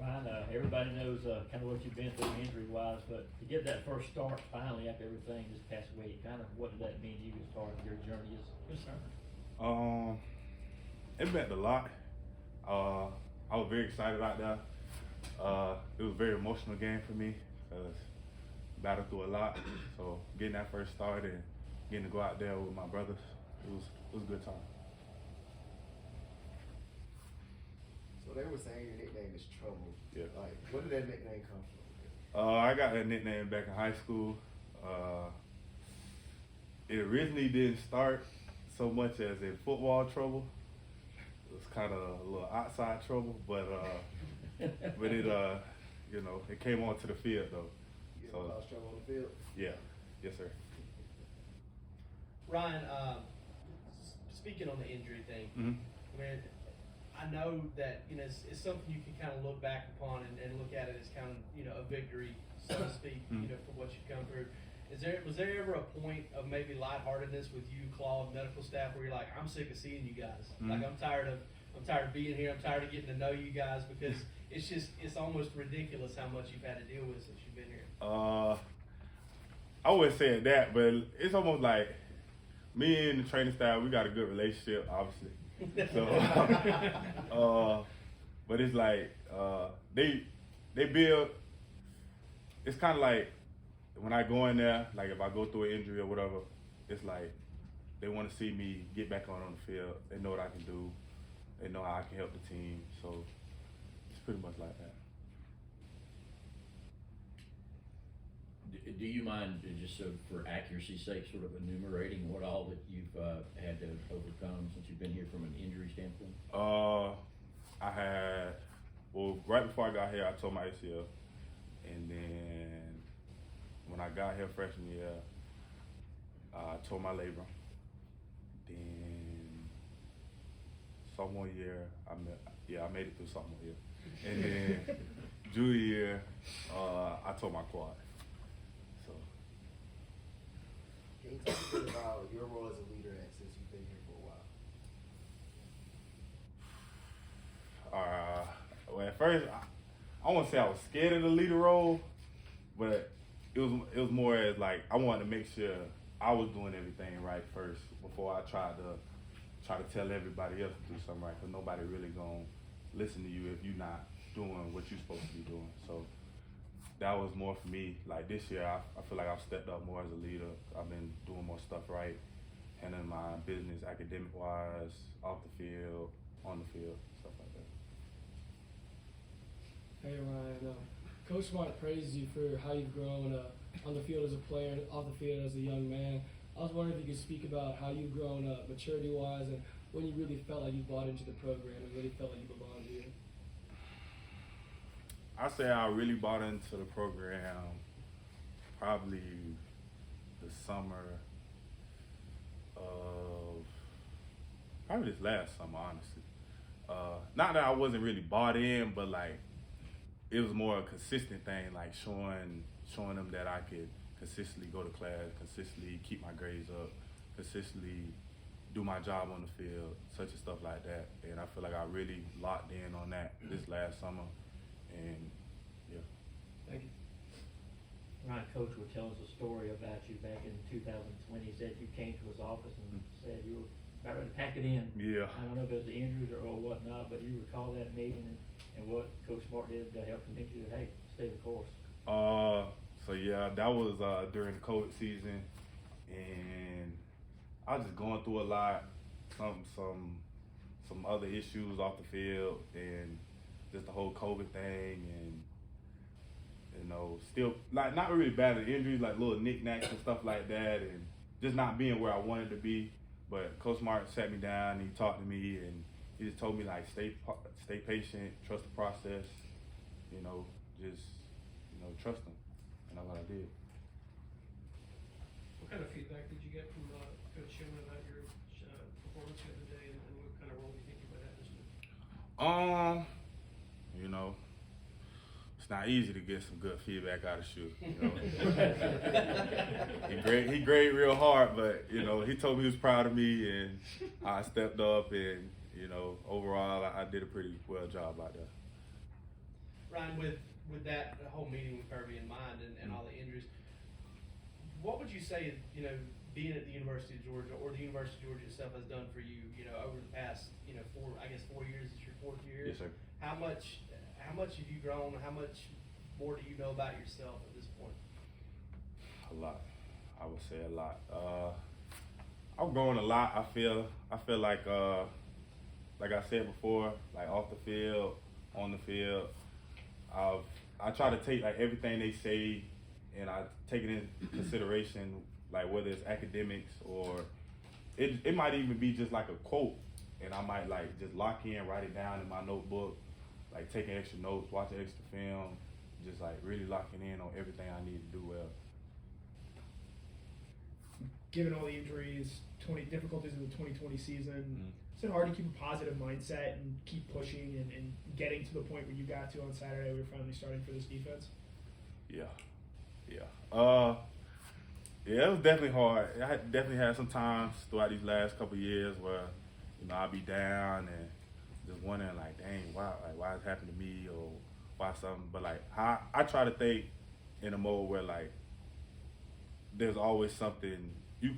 Ryan, everybody knows kind of what you've been through injury-wise, but to get that first start finally after everything this past week, kind of what did that mean to you as far as your journey is concerned? It meant a lot. I was very excited out there. It was a very emotional game for me because I battled through a lot. So getting that first start and getting to go out there with my brothers, it was a good time. So they were saying your nickname is Trouble. Yeah. Like, where did that nickname come from? I got that nickname back in high school. It originally didn't start so much as in football trouble. It was kind of a little outside trouble, but it it came onto the field though. You ever lost trouble on the field? Yeah, yes sir. Ryan, speaking on the injury thing, Mm-hmm. I mean, I know that it's something you can kind of look back upon and look at it as kind of a victory, so to speak, for what you've come through. Was there ever a point of maybe lightheartedness with you, Claw, and medical staff, where you're like, I'm sick of seeing you guys. Like I'm tired of being here. I'm tired of getting to know you guys because it's almost ridiculous how much you've had to deal with since you've been here. I wouldn't say that, but it's almost like me and the training staff, we got a good relationship, obviously. So, but it's like they build. It's kind of like when I go in there, like if I go through an injury or whatever, it's like they want to see me get back on the field. They know what I can do. They know how I can help the team. So it's pretty much like that. Do you mind, just so for accuracy's sake, sort of enumerating what all that you've had to overcome since you've been here from an injury standpoint? I had, right before I got here, I tore my ACL. And then when I got here freshman year, I tore my labrum. Then sophomore year, I made it through sophomore year. And then junior year, I tore my quad. So. Can you talk a bit about your role as a leader since you've been here for a while? Well, at first, I won't say I was scared of the leader role, but it was more as like I wanted to make sure I was doing everything right first before I try to tell everybody else to do something right, because nobody really gonna listen to you if you're not doing what you're supposed to be doing. So that was more for me. Like this year, I feel like I've stepped up more as a leader. I've been doing more stuff right, handling my business academic-wise, off the field, on the field, stuff like that. Hey Ryan, Coach Smart praises you for how you've grown on the field as a player and off the field as a young man. I was wondering if you could speak about how you've grown maturity-wise and when you really felt like you bought into the program and really felt like you belonged here. I say I really bought into the program probably the summer of, probably this last summer, honestly. Not that I wasn't really bought in, but like it was more a consistent thing, like showing them that I could consistently go to class, consistently keep my grades up, consistently do my job on the field, such and stuff like that. And I feel like I really locked in on that this last summer. And yeah. Thank you. Ryan, Coach would tell us a story about you back in 2020. He said you came to his office and said you were about ready to pack it in. Yeah. I don't know if it was the injuries or whatnot, but you recall that meeting and what Coach Smart did to help convince you to, hey, stay the course. So yeah, that was during the COVID season, and I was just going through a lot, some other issues off the field, and just the whole COVID thing, and still like not really bad at injuries, like little knickknacks and stuff like that, and just not being where I wanted to be. But Coach Smart sat me down and he talked to me, and he just told me like stay patient, trust the process, just trust him, and that's what I did. What kind of feedback did you get from Coach Schumann about your performance the other day, and what kind of role do you think you might have this week? It's not easy to get some good feedback out of Shu. He graded real hard, but he told me he was proud of me, and I stepped up, and overall I did a pretty well job out there. Ryan, with that whole meeting with Kirby in mind and all the injuries, what would you say, you know, being at the University of Georgia or the University of Georgia itself has done for you, you know, over the past, you know, 4 years, it's your 4th year? Yes, sir. How much have you grown? How much more do you know about yourself at this point? A lot. I would say a lot. I've grown a lot. I feel like I said before, like off the field, on the field, I try to take like everything they say, and I take it into consideration, like whether it's academics or it might even be just like a quote, and I might like just lock in, write it down in my notebook, like taking extra notes, watching extra film, just like really locking in on everything I need to do well. Given all the injuries, difficulties in the 2020 season, Mm-hmm. is it hard to keep a positive mindset and keep pushing and getting to the point where you got to on Saturday where you're finally starting for this defense? Yeah. Yeah, it was definitely hard. I definitely had some times throughout these last couple of years where, you know, I'd be down and just wondering like, dang, why it happened to me or why something. But like, I try to think in a mode where like, there's always something.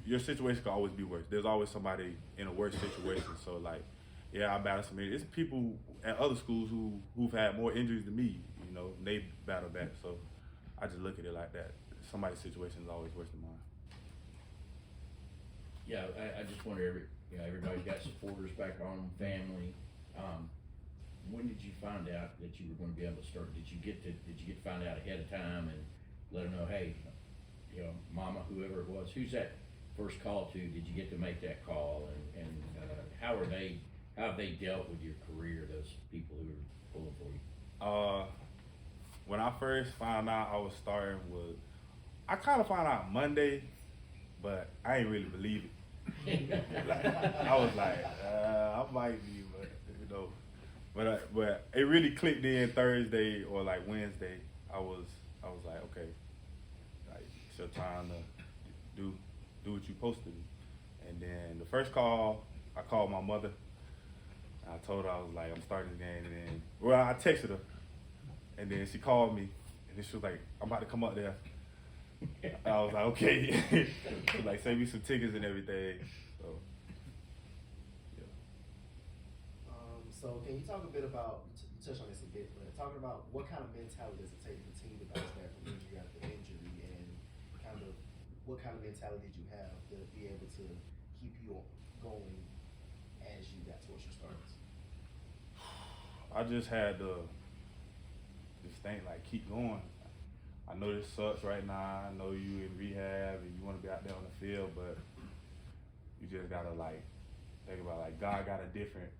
Your situation can always be worse. There's always somebody in a worse situation. So like, yeah, I battle some injuries. It's people at other schools who've had more injuries than me. You know, and they battle back. So I just look at it like that. Somebody's situation is always worse than mine. Yeah, I just wonder, everybody's got supporters back home, family. When did you find out that you were going to be able to start? Did you get to find out ahead of time and let them know, hey, you know, mama, whoever it was, who's that first call to? Did you get to make that call? And how have they dealt with your career, those people who are pulling for you? When I first found out I was starting I kind of found out Monday, but I ain't really believe it. Like, I was like, I might be, but you know, but it really clicked in Thursday or like Wednesday. I was like, okay, like it's your time to do what you supposed to do. And then the first call, I called my mother. And I told her I was like, I'm starting this game, and then I texted her, and then she called me, and then she was like, I'm about to come up there. I was like, okay. So like, send me some tickets and everything. So, yeah. So can you talk a bit about, you touched on this a bit, but talking about what kind of mentality does it take for the team to bounce back from injury after injury, and kind of what kind of mentality did you have to be able to keep you going as you got towards your starts? I just had to just think like, keep going. I know this sucks right now. I know you in rehab and you want to be out there on the field, but you just gotta like think about like God got a different,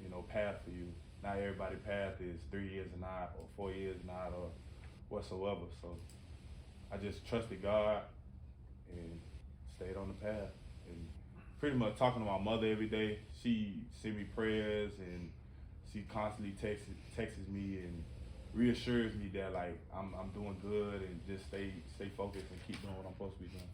you know, path for you. Not everybody's path is 3 years or not, or 4 years or not, or whatsoever. So I just trusted God and stayed on the path. And pretty much talking to my mother every day. She sent me prayers and she constantly texts me and reassures me that like I'm doing good and just stay focused and keep doing what I'm supposed to be doing.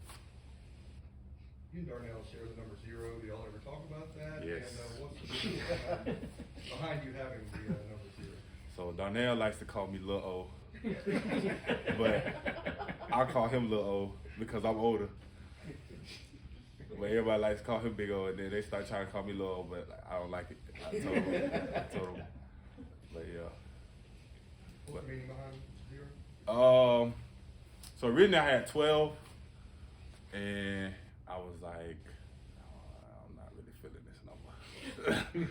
You and Darnell share the number 0. Do y'all ever talk about that? Yes. And what's the reason behind you having the number 0? So Darnell likes to call me Lil O, but I call him Lil O because I'm older. But everybody likes to call him Big O, and then they start trying to call me Lil O, but I don't like it. I told him. But yeah. What's the meaning behind 0? So originally I had 12, and I was like, I'm not really feeling this number.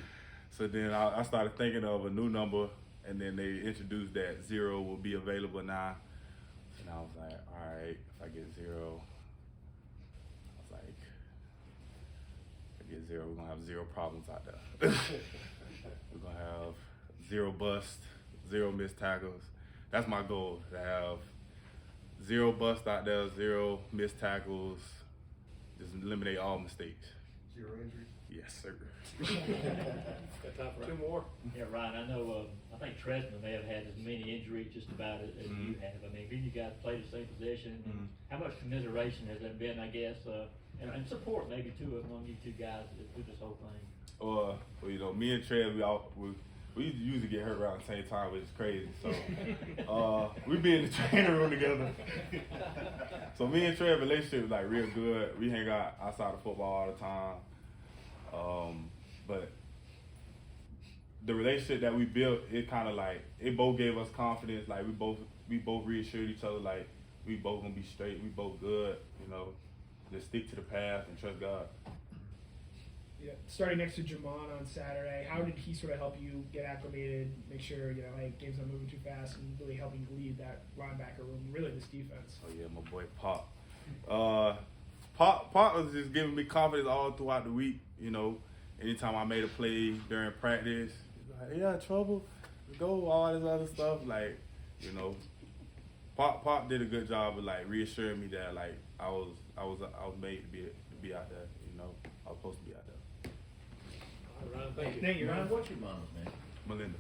So then I started thinking of a new number, and then they introduced that 0 will be available now. And I was like, all right, if I get 0, I was like, if I get 0, we're gonna have 0 problems out there. We're gonna have 0 busts, 0 missed tackles. That's my goal, to have 0 busts out there, 0 missed tackles, just eliminate all mistakes. 0 injuries? Yes, sir. Got time for 2 more? Yeah, Ryan, I know, I think Tresman may have had as many injuries just about as you have. I mean, you guys play the same position. Mm-hmm. How much commiseration has there been, I guess, and support maybe too among you two guys through this whole thing? Well, you know, me and Trez, we usually get hurt around the same time, which is crazy. So we be in the training room together. So me and Trey's relationship is like real good. We hang out outside of football all the time. But the relationship that we built, it kind of like it both gave us confidence. Like we both reassured each other like we both gonna be straight. We both good. You know, just stick to the path and trust God. Yeah, starting next to Jamon on Saturday, how did he sort of help you get acclimated, make sure, you know, hey, game's not moving too fast, and really helping lead that linebacker room, really this defense? Oh yeah, my boy Pop. Pop was just giving me confidence all throughout the week. You know, anytime I made a play during practice, he's like, "Yeah, trouble, go," all this other stuff. Like, you know, Pop did a good job of like reassuring me that like I was made to be out there. You know, I was supposed to be out there. All right, Ryan, thank you. Thank you, Ryan, Ryan. what's your mama's name? Melinda.